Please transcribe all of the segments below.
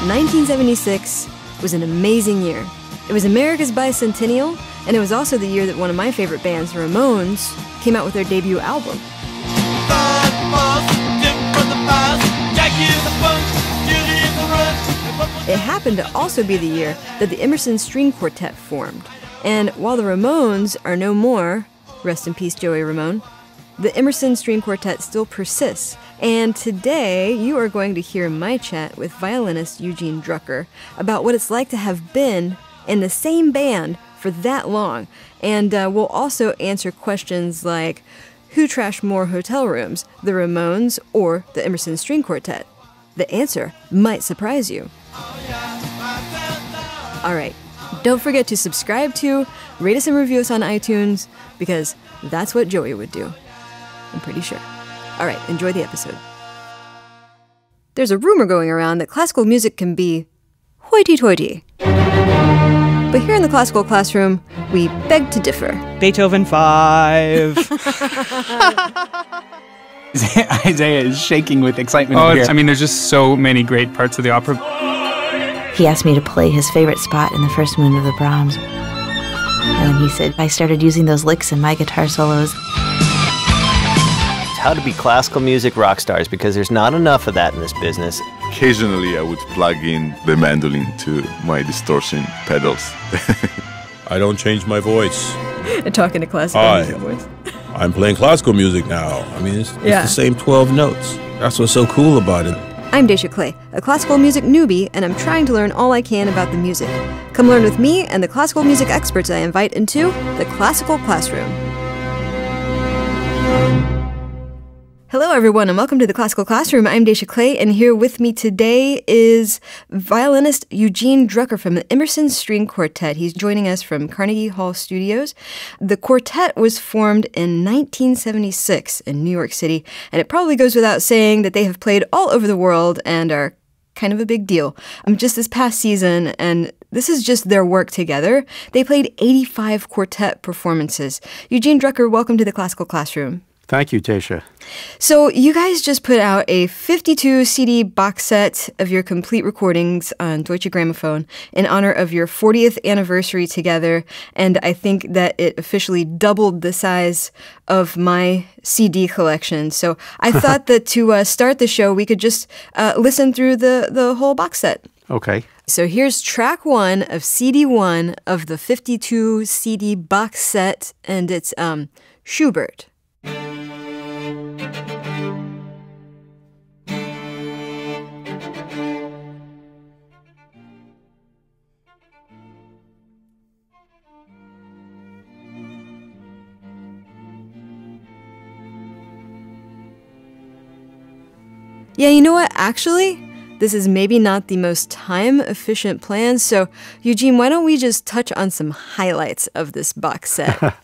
1976 was an amazing year. It was America's bicentennial, and it was also the year that one of my favorite bands, the Ramones, came out with their debut album. It happened to also be the year that the Emerson String Quartet formed. And while the Ramones are no more, rest in peace Joey Ramone, the Emerson String Quartet still persists. And today you are going to hear my chat with violinist Eugene Drucker about what it's like to have been in the same band for that long. And we'll also answer questions like, who trashed more hotel rooms, the Ramones or the Emerson String Quartet? The answer might surprise you. All right, don't forget to subscribe to, rate us and review us on iTunes, because that's what Joey would do. I'm pretty sure. All right, enjoy the episode. There's a rumor going around that classical music can be hoity-toity. But here in the classical classroom, we beg to differ. Beethoven 5. Isaiah is shaking with excitement. I mean, there's just so many great parts of the opera. He asked me to play his favorite spot in the first movement of the Brahms. And he said, I started using those licks in my guitar solos. How to be classical music rock stars, because there's not enough of that in this business. Occasionally I would plug in the mandolin to my distortion pedals. I don't change my voice. Talking to classical music voice. I'm playing classical music now. I mean, it's the same 12 notes. That's what's so cool about it. I'm Dacia Clay, a classical music newbie, and I'm trying to learn all I can about the music. Come learn with me and the classical music experts I invite into the Classical Classroom. Hello everyone and welcome to the Classical Classroom. I'm Dacia Clay and here with me today is violinist Eugene Drucker from the Emerson String Quartet. He's joining us from Carnegie Hall Studios. The quartet was formed in 1976 in New York City, and it probably goes without saying that they have played all over the world and are kind of a big deal. Just this past season, and this is just their work together, they played 85 quartet performances. Eugene Drucker, welcome to the Classical Classroom. Thank you, Dacia. So you guys just put out a 52 CD box set of your complete recordings on Deutsche Grammophon in honor of your 40th anniversary together, and I think that it officially doubled the size of my CD collection. So I thought that to start the show, we could just listen through the whole box set. Okay. So here's track 1 of CD 1 of the 52 CD box set, and it's Schubert. Yeah, you know what? Actually, this is maybe not the most time-efficient plan, so Eugene, why don't we just touch on some highlights of this box set?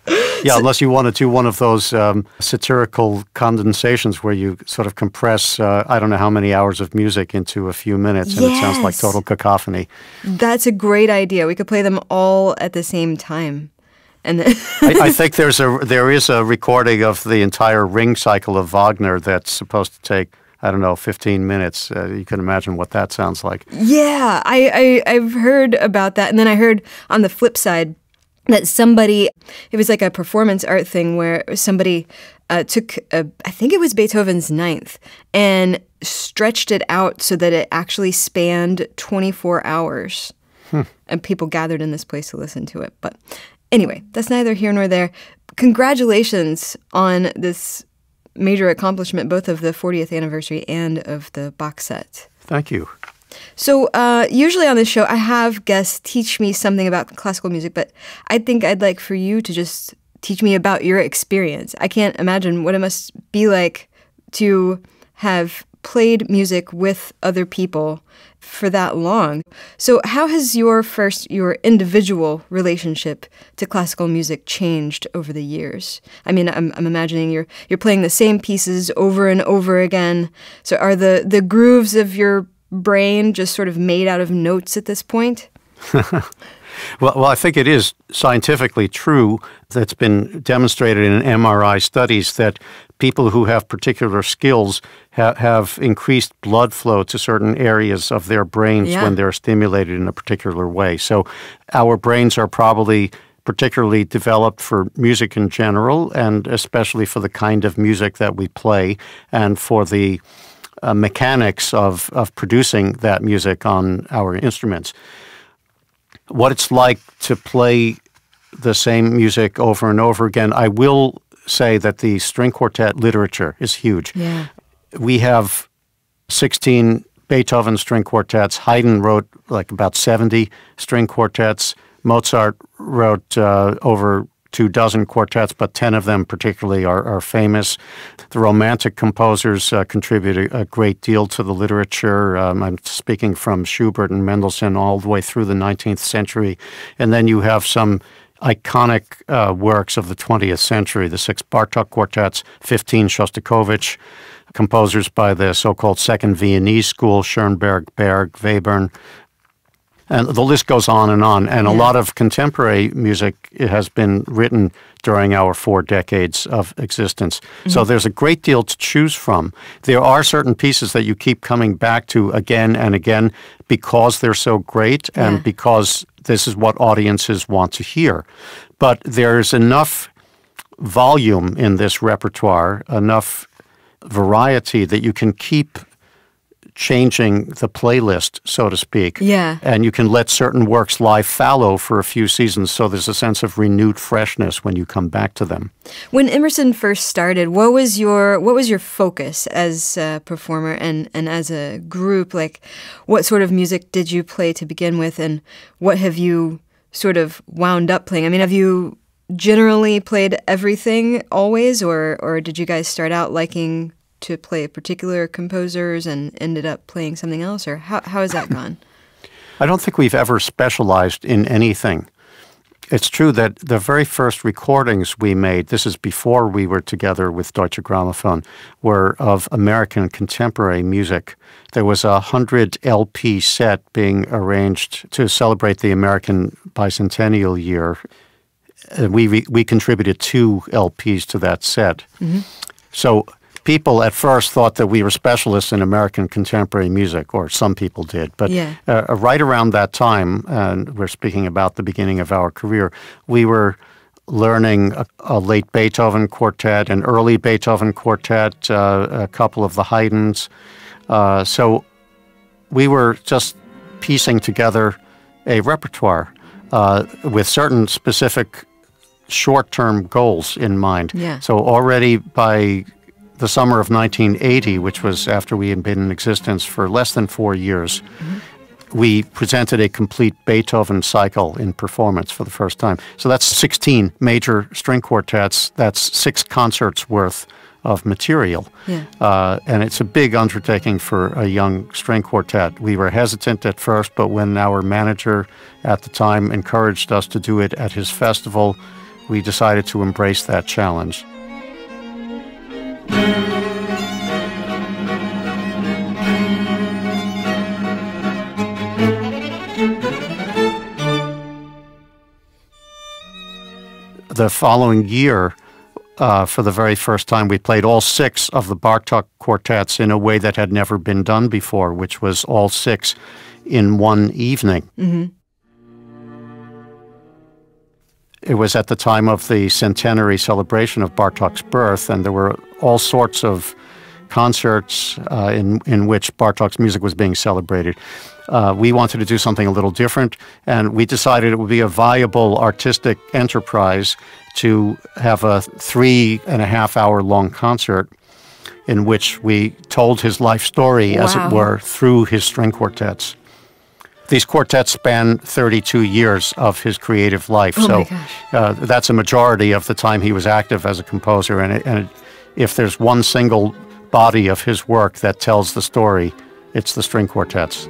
Unless you want to do one of those satirical condensations where you sort of compress, I don't know how many hours of music into a few minutes, and it sounds like total cacophony. That's a great idea. We could play them all at the same time. And I think there is a recording of the entire Ring cycle of Wagner that's supposed to take, I don't know, 15 minutes. You can imagine what that sounds like. Yeah, I've heard about that. And then I heard on the flip side that somebody, it was like a performance art thing where somebody took, I think it was Beethoven's Ninth, and stretched it out so that it actually spanned 24 hours. And people gathered in this place to listen to it. But anyway, that's neither here nor there. Congratulations on this major accomplishment, both of the 40th anniversary and of the box set. Thank you. So usually on this show, I have guests teach me something about classical music, but I think I'd like for you to just teach me about your experience. I can't imagine what it must be like to have played music with other people for that long. So how has your individual relationship to classical music changed over the years? I mean, I'm imagining you're playing the same pieces over and over again. So are the grooves of your brain just sort of made out of notes at this point? Well, I think it is scientifically true. That's been demonstrated in MRI studies that people who have particular skills have increased blood flow to certain areas of their brains when they're stimulated in a particular way. So our brains are probably particularly developed for music in general, and especially for the kind of music that we play and for the mechanics of producing that music on our instruments. What it's like to play the same music over and over again, I will say that the string quartet literature is huge. Yeah. We have 16 Beethoven string quartets. Haydn wrote like about 70 string quartets. Mozart wrote over 24 quartets, but 10 of them particularly are famous. The Romantic composers contribute a great deal to the literature. I'm speaking from Schubert and Mendelssohn all the way through the 19th century. And then you have some iconic works of the 20th century, the 6 Bartók quartets, 15 Shostakovich, composers by the so-called Second Viennese School, Schoenberg, Berg, Webern. And the list goes on. And a lot of contemporary music has been written during our 4 decades of existence. Mm-hmm. So there's a great deal to choose from. There are certain pieces that you keep coming back to again and again because they're so great and because this is what audiences want to hear. But there's enough volume in this repertoire, enough variety that you can keep changing the playlist, so to speak. Yeah. And you can let certain works lie fallow for a few seasons, so there's a sense of renewed freshness when you come back to them. When Emerson first started, what was your focus as a performer and as a group? Like, what sort of music did you play to begin with, and what have you sort of wound up playing? I mean, have you generally played everything always, or did you guys start out liking to play particular composers and ended up playing something else, or how has that gone? I don't think we've ever specialized in anything. It's true that the very first recordings we made, this is before we were together with Deutsche Grammophon, were of American contemporary music. There was a 100 LP set being arranged to celebrate the American bicentennial year. We contributed 2 LPs to that set. Mm-hmm. So people at first thought that we were specialists in American contemporary music, or some people did. But right around that time, and we're speaking about the beginning of our career, we were learning a late Beethoven quartet, an early Beethoven quartet, a couple of the Haydns. So we were just piecing together a repertoire with certain specific short-term goals in mind. Yeah. So already by the summer of 1980, which was after we had been in existence for less than 4 years, we presented a complete Beethoven cycle in performance for the first time. So that's 16 major string quartets. That's 6 concerts worth of material. Yeah. And it's a big undertaking for a young string quartet. We were hesitant at first, but when our manager at the time encouraged us to do it at his festival, we decided to embrace that challenge. The following year, for the very first time, we played all 6 of the Bartók quartets in a way that had never been done before, which was all 6 in one evening. Mm-hmm. It was at the time of the centenary celebration of Bartók's birth, and there were all sorts of concerts in which Bartók's music was being celebrated. We wanted to do something a little different, and we decided it would be a viable artistic enterprise to have a 3.5-hour-long concert in which we told his life story, as it were, through his string quartets. These quartets span 32 years of his creative life, so that's a majority of the time he was active as a composer. And if there's one single body of his work that tells the story, it's the string quartets.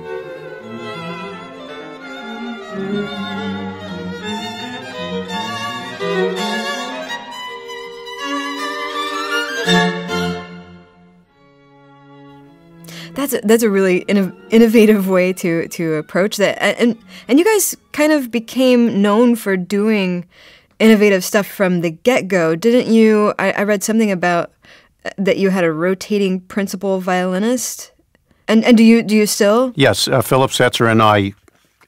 That's a really innovative way to approach that. And you guys kind of became known for doing innovative stuff from the get-go, didn't you? I read something about that you had a rotating principal violinist. And do you still? Yes, Philip Setzer and I,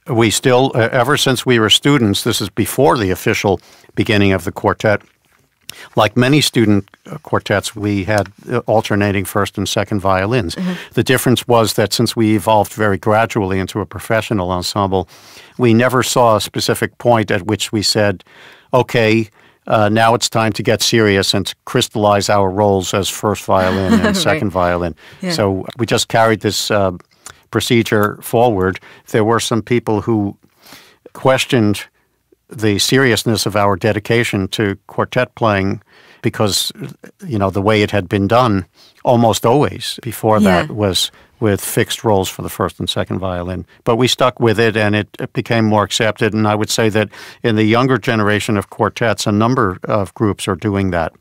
we still, ever since we were students, this is before the official beginning of the quartet. Like many student quartets, we had alternating first and second violins. The difference was that since we evolved very gradually into a professional ensemble, we never saw a specific point at which we said, okay, now it's time to get serious and to crystallize our roles as first violin and second violin. Yeah. So we just carried this procedure forward. There were some people who questioned the seriousness of our dedication to quartet playing because, the way it had been done almost always before that was with fixed roles for the first and second violin. But we stuck with it, and it became more accepted. And I would say that in the younger generation of quartets, a number of groups are doing that.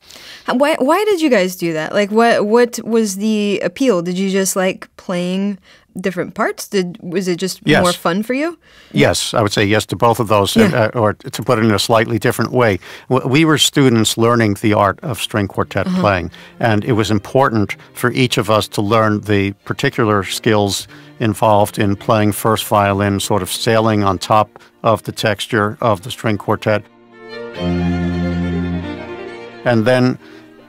Why did you guys do that? Like, what was the appeal? Did you just like playing different parts? Was it just more fun for you? Yes, I would say yes to both of those, or to put it in a slightly different way. We were students learning the art of string quartet playing, and it was important for each of us to learn the particular skills involved in playing first violin, sort of sailing on top of the texture of the string quartet. And then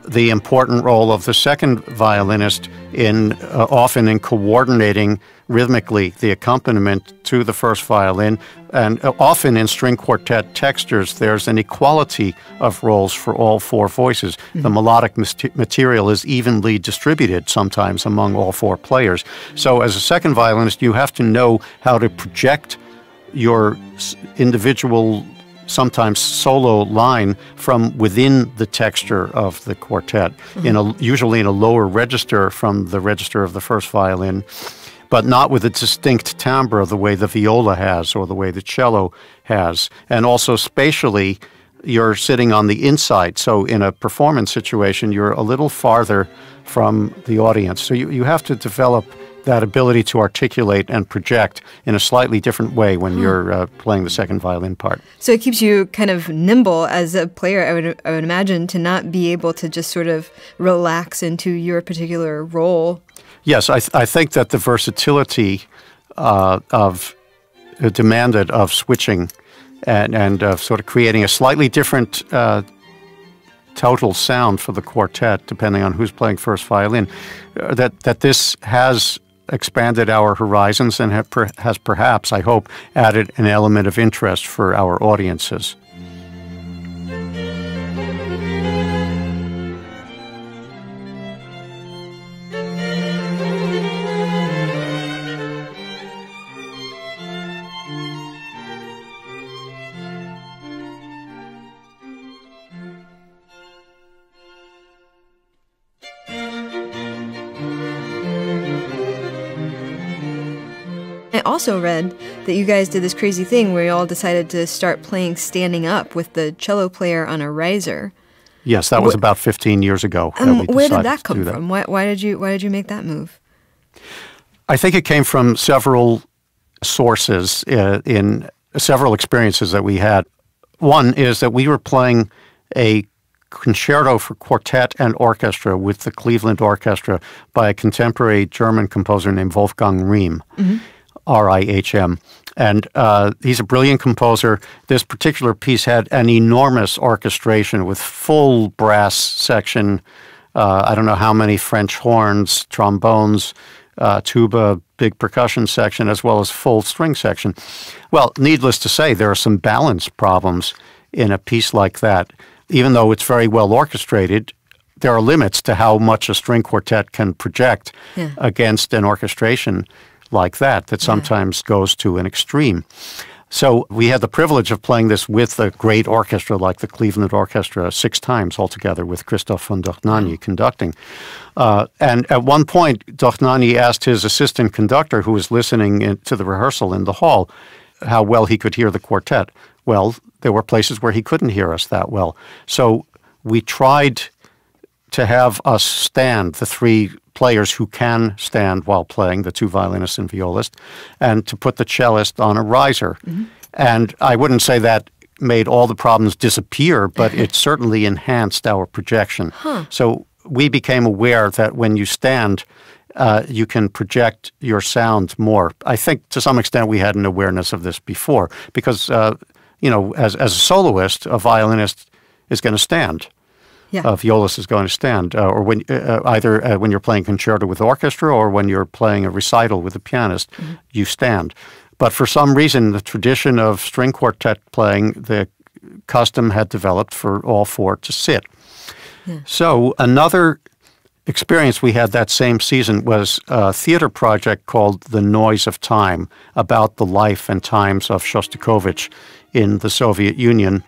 the important role of the second violinist in often in coordinating rhythmically the accompaniment to the first violin. And often in string quartet textures, there's an equality of roles for all four voices. The melodic material is evenly distributed sometimes among all four players. So as a second violinist, you have to know how to project your individual, sometimes solo line from within the texture of the quartet, usually in a lower register from the register of the first violin, but not with a distinct timbre the way the viola has or the way the cello has. And also spatially, you're sitting on the inside. So in a performance situation, you're a little farther from the audience. So you have to develop that ability to articulate and project in a slightly different way when you're playing the second violin part. So it keeps you kind of nimble as a player, I would imagine, to not be able to just sort of relax into your role. Yes, I think that the versatility demanded of switching and of sort of creating a slightly different total sound for the quartet, depending on who's playing first violin, that this has expanded our horizons and has perhaps, I hope, added an element of interest for our audiences. I also read that you guys did this crazy thing where you all decided to start playing standing up with the cello player on a riser. Yes, that was about 15 years ago. Where did that come from? Why did you make that move? I think it came from several sources in several experiences that we had. One is that we were playing a concerto for quartet and orchestra with the Cleveland Orchestra by a contemporary German composer named Wolfgang Rihm. R-I-H-M. And he's a brilliant composer. This particular piece had an enormous orchestration with full brass section, I don't know how many French horns, trombones, tuba, big percussion section, as well as full string section. Well, needless to say, there are some balance problems in a piece like that. Even though it's very well orchestrated, there are limits to how much a string quartet can project against an orchestration like that sometimes goes to an extreme. So we had the privilege of playing this with a great orchestra like the Cleveland Orchestra 6 times altogether with Christoph von Dohnanyi conducting. And at one point, Dohnanyi asked his assistant conductor, who was listening to the rehearsal in the hall, how well he could hear the quartet. Well, there were places where he couldn't hear us that well. So we tried to have us stand, the three players who can stand while playing, the two violinists and violist, and to put the cellist on a riser. And I wouldn't say that made all the problems disappear, but it certainly enhanced our projection. So we became aware that when you stand, you can project your sound more. I think to some extent we had an awareness of this before because, you know, as a soloist, a violinist is going to stand. A violist is going to stand, or when either when you're playing concerto with orchestra or when you're playing a recital with a pianist, you stand. But for some reason, the tradition of string quartet playing, the custom had developed for all four to sit. So another experience we had that same season was a theater project called The Noise of Time, about the life and times of Shostakovich in the Soviet Union.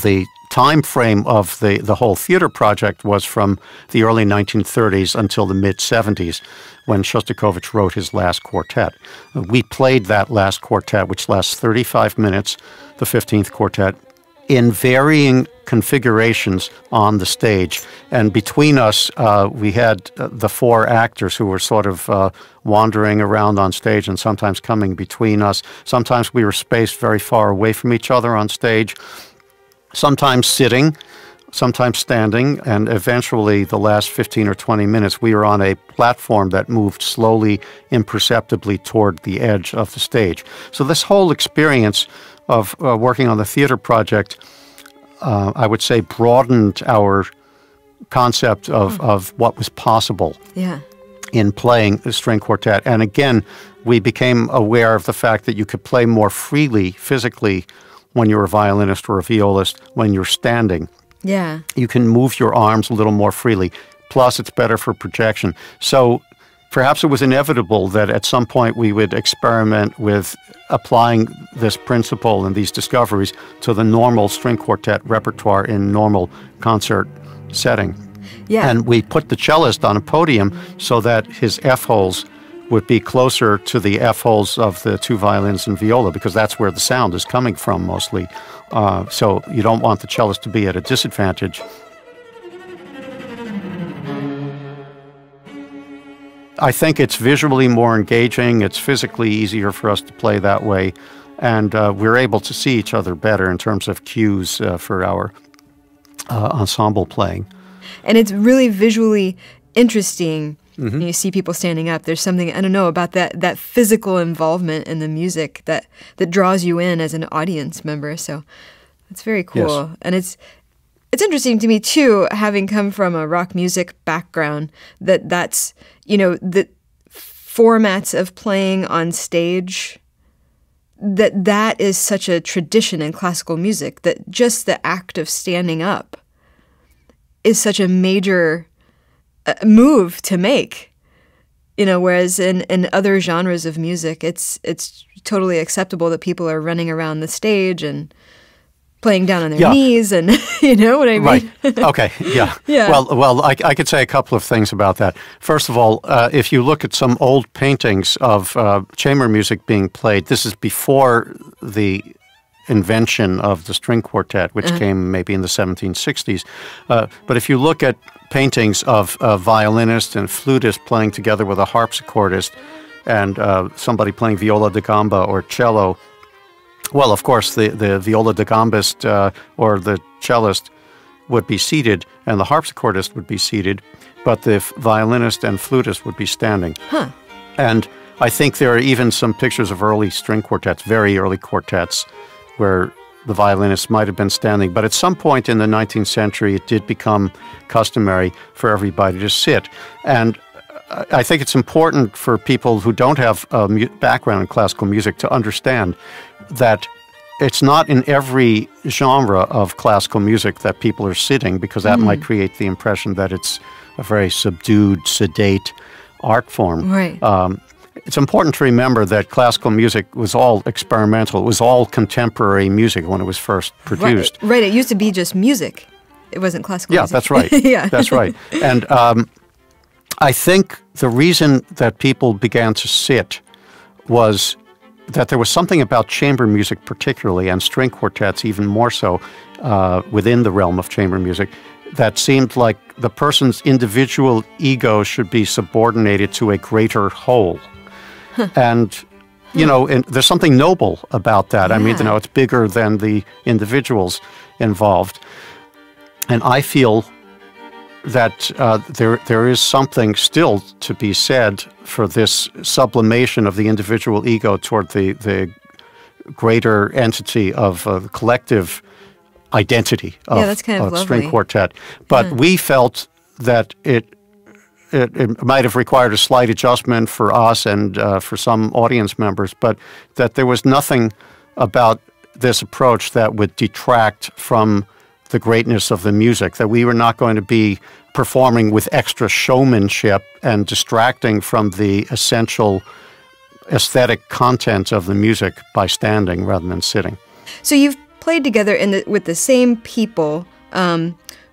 The time frame of the whole theater project was from the early 1930s until the mid-70s, when Shostakovich wrote his last quartet. We played that last quartet, which lasts 35 minutes, the 15th quartet, in varying configurations on the stage. And between us, we had the four actors who were sort of wandering around on stage and sometimes coming between us. Sometimes we were spaced very far away from each other on stage, sometimes sitting, sometimes standing, and eventually the last 15 or 20 minutes we were on a platform that moved slowly, imperceptibly toward the edge of the stage. So this whole experience of working on the theater project, I would say, broadened our concept of what was possible in playing the string quartet. And again, we became aware of the fact that you could play more freely, physically, when you're a violinist or a violist, when you're standing. You can move your arms a little more freely. Plus, it's better for projection. So perhaps it was inevitable that at some point we would experiment with applying this principle and these discoveries to the normal string quartet repertoire in normal concert setting. And we put the cellist on a podium so that his F-holes would be closer to the F-holes of the two violins and viola, because that's where the sound is coming from mostly. So you don't want the cellist to be at a disadvantage. I think it's visually more engaging, it's physically easier for us to play that way, and we're able to see each other better in terms of cues for our ensemble playing. And it's really visually interesting. You see people standing up. There's something, I don't know, about that physical involvement in the music that draws you in as an audience member. So it's very cool. And it's interesting to me, too, having come from a rock music background, that's, you know, the formats of playing on stage, that is such a tradition in classical music, that just the act of standing up is such a major move to make, you know, whereas in other genres of music, it's totally acceptable that people are running around the stage and playing down on their knees, and you know what I mean? Right. Okay. Well, I could say a couple of things about that. First of all, if you look at some old paintings of chamber music being played, this is before the invention of the string quartet, which came maybe in the 1760s. But if you look at paintings of a violinist and flutist playing together with a harpsichordist and somebody playing viola da gamba or cello, well, of course, the viola da gambist or the cellist would be seated and the harpsichordist would be seated, but the violinist and flutist would be standing. And I think there are even some pictures of early string quartets, very early quartets, where the violinist might have been standing. But at some point in the 19th century, it did become customary for everybody to sit. And I think it's important for people who don't have a background in classical music to understand that it's not in every genre of classical music that people are sitting, because that might create the impression that it's a very subdued, sedate art form. It's important to remember that classical music was all experimental. It was all contemporary music when it was first produced. Right. It used to be just music. It wasn't classical music. That's right. That's right. And I think the reason that people began to sit was that there was something about chamber music particularly, and string quartets even more so, within the realm of chamber music, that seemed like the person's individual ego should be subordinated to a greater whole. And, and there's something noble about that. Yeah. I mean, it's bigger than the individuals involved. And I feel that there is something still to be said for this sublimation of the individual ego toward the greater entity of the collective identity of, that's kind of string lovely. quartet. But we felt that it might have required a slight adjustment for us and for some audience members, but that there was nothing about this approach that would detract from the greatness of the music, that we were not going to be performing with extra showmanship and distracting from the essential aesthetic content of the music by standing rather than sitting. So you've played together with the same people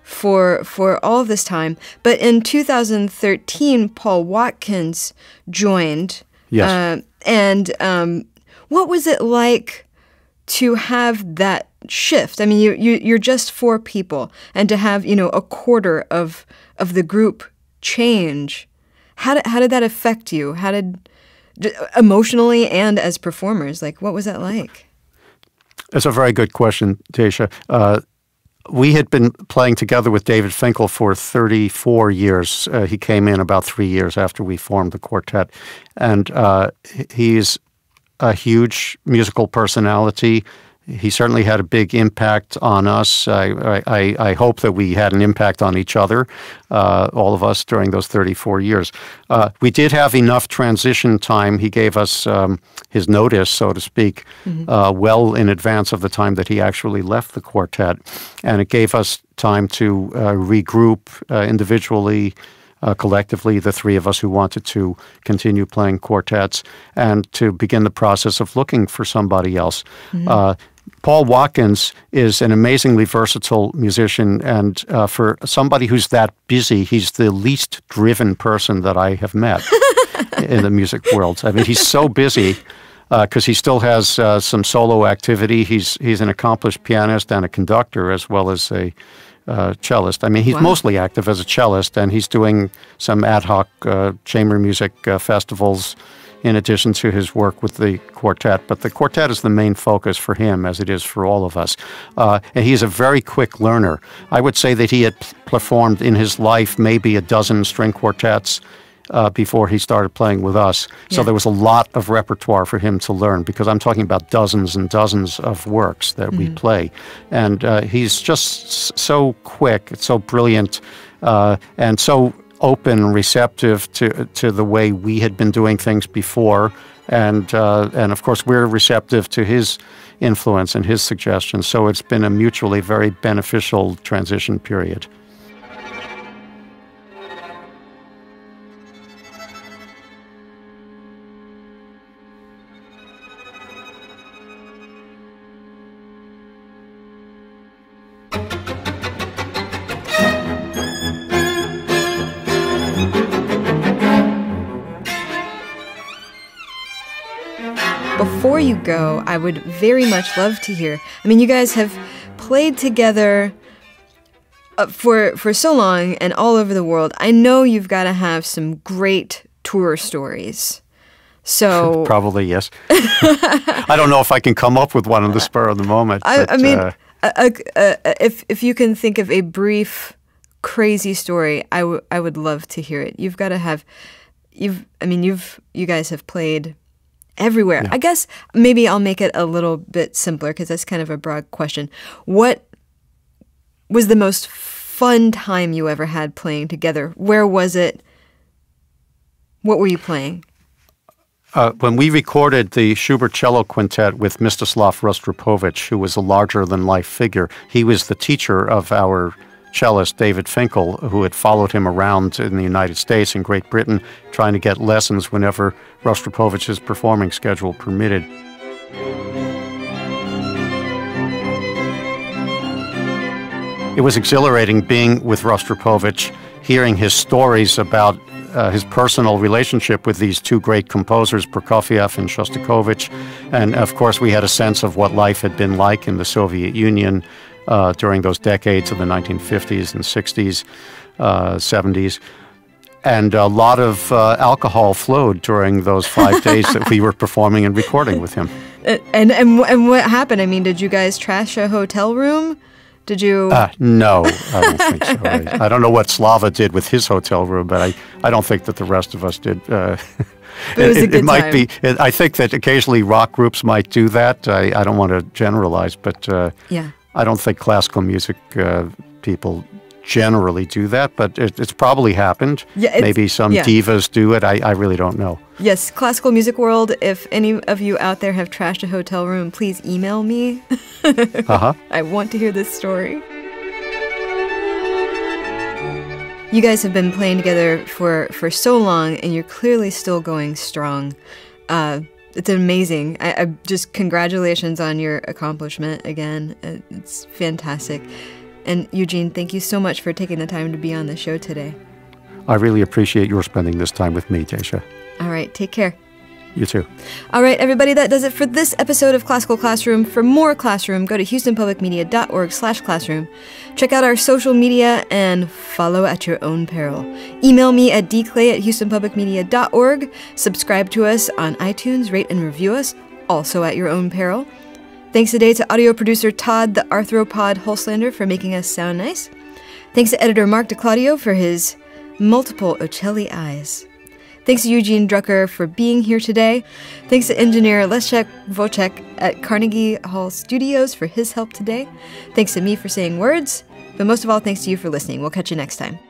for all of this time, but in 2013, Paul Watkins joined. Yes. What was it like to have that shift? I mean, you're just 4 people, and to have a quarter of the group change. How did that affect you? How did emotionally and as performers, like, what was that like? That's a very good question, Dacia. We had been playing together with David Finkel for 34 years. He came in about 3 years after we formed the quartet, and he's a huge musical personality. He certainly had a big impact on us. I hope that we had an impact on each other, all of us, during those 34 years. We did have enough transition time. He gave us his notice, so to speak, well in advance of the time that he actually left the quartet. And it gave us time to regroup individually, collectively, the 3 of us who wanted to continue playing quartets, and to begin the process of looking for somebody else. Paul Watkins is an amazingly versatile musician, and for somebody who's that busy, he's the least driven person that I have met in the music world. I mean, he's so busy because he still has some solo activity. He's an accomplished pianist and a conductor, as well as a cellist. I mean, he's mostly active as a cellist, and he's doing some ad hoc chamber music festivals in addition to his work with the quartet. But the quartet is the main focus for him, as it is for all of us. And he's a very quick learner. I would say that he had performed in his life maybe a dozen string quartets before he started playing with us. So there was a lot of repertoire for him to learn, because I'm talking about dozens and dozens of works that we play. And he's just so quick, so brilliant, and so open and receptive to the way we had been doing things before. And of course, we're receptive to his influence and his suggestions. So it's been a mutually very beneficial transition period. Before you go, I would very much love to hear. I mean, you guys have played together for so long and all over the world. I know you've got to have some great tour stories. So probably, yes. I don't know if I can come up with one on the spur of the moment. I mean, if you can think of a brief, crazy story, I would love to hear it. You've got to have, you guys have played everywhere. Yeah. I guess maybe I'll make it a little bit simpler, because that's kind of a broad question. What was the most fun time you ever had playing together? Where was it? What were you playing? When we recorded the Schubert Cello Quintet with Mstislav Rostropovich, who was a larger-than-life figure, he was the teacher of our cellist David Finkel, who had followed him around in the United States and Great Britain, trying to get lessons whenever Rostropovich's performing schedule permitted. It was exhilarating being with Rostropovich, hearing his stories about his personal relationship with these 2 great composers, Prokofiev and Shostakovich. And of course, we had a sense of what life had been like in the Soviet Union. during those decades of the 1950s and 60s, 70s. And a lot of alcohol flowed during those 5 days that we were performing and recording with him. And what happened? I mean, did you guys trash a hotel room? Did you? No, I don't think so. I don't know what Slava did with his hotel room, but I don't think that the rest of us did. But it was a good might time. be. I think that occasionally rock groups might do that. I don't want to generalize, but Yeah. I don't think classical music people generally do that, but it's probably happened. Yeah, maybe some divas do it. I really don't know. Yes, classical music world, if any of you out there have trashed a hotel room, please email me. I want to hear this story. You guys have been playing together for so long, and you're clearly still going strong. It's amazing. I just congratulations on your accomplishment again. It's fantastic. And Eugene, thank you so much for taking the time to be on the show today. I really appreciate your spending this time with me, Dacia. All right, take care. You too. All right, everybody, that does it for this episode of Classical Classroom. For more Classroom, go to houstonpublicmedia.org/classroom. Check out our social media and follow at your own peril. Email me at dclay@houstonpublicmedia.org. Subscribe to us on iTunes, rate and review us, also at your own peril. Thanks today to audio producer Todd the Arthropod Holslander for making us sound nice. Thanks to editor Mark DeClaudio for his multiple Ocelli eyes. Thanks to Eugene Drucker for being here today. Thanks to engineer Leszek Wojciech at Carnegie Hall Studios for his help today. Thanks to me for saying words. But most of all, thanks to you for listening. We'll catch you next time.